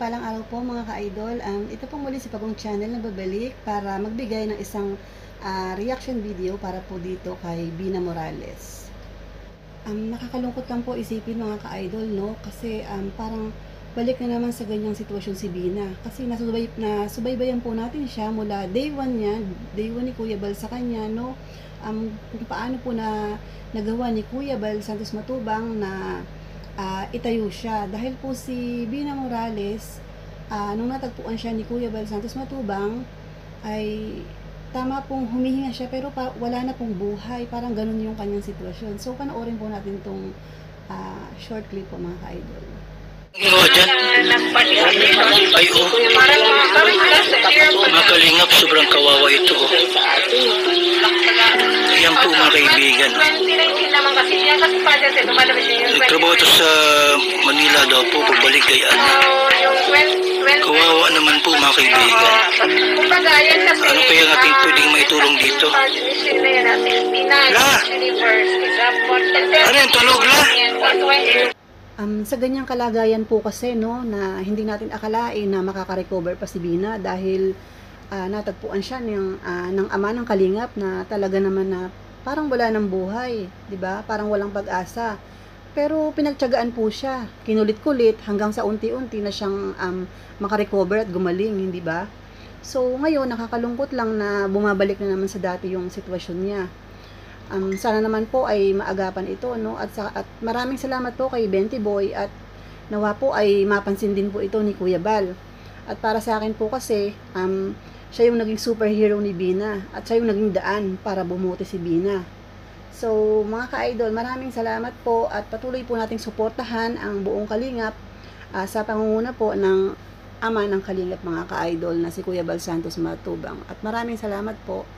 mapagpalang araw po mga ka-idol. Ito po muli si Pagong Channel na babalik para magbigay ng isang reaction video para po dito kay Bina Morales. Nakakalungkot lang po isipin mga ka-idol, no? Kasi parang balik na naman sa ganyang sitwasyon si Bina. Kasi nasubaybayan po natin siya mula day 1 niya, day 1 ni Kuya Bal sa kanya, no? Kung paano po na nagawa ni Kuya Bal Santos Matubang na itayo siya. Dahil po si Bina Morales, nung natagpuan siya ni Kuya Bal Santos Matubang, ay tama pong humihinga siya pero wala na pong buhay. Parang ganun yung kanyang sitwasyon. So, panoorin po natin tong short clip po mga ka-idol. Ginawa dyan? Ay, oh. Mga kalingap, sobrang kawawa ito. Ayan po mga kaibigan. Nagtrabaho ito sa Manila daw po, pagbalik gayaan. Kawawa naman po mga kaibigan. Ano kaya natin pwedeng maitulong dito? La! Ano yung tulog, La? Sa ganyang kalagayan po kasi, no, na hindi natin akalain na makaka-recover pa si Bina dahil natagpuan siya ng ama ng kalingap na talaga naman na parang wala ng buhay, 'di ba? Parang walang pag-asa. Pero pinagtiyagaan po siya, kinulit-kulit hanggang sa unti-unti na siyang makarecover at gumaling, hindi ba? So ngayon nakakalungkot lang na bumabalik na naman sa dati yung sitwasyon niya. Sana naman po ay maagapan ito, no? At maraming salamat po kay Benti Boy at nawa po ay mapansin din po ito ni Kuya Bal. At para sa akin po kasi, siya yung naging superhero ni Bina at siya yung naging daan para bumuti si Bina. So, mga ka-idol, maraming salamat po at patuloy po nating suportahan ang buong Kalingap sa pangunguna po ng ama ng Kalingap mga ka-idol na si Kuya Bal Santos Matubang. At maraming salamat po.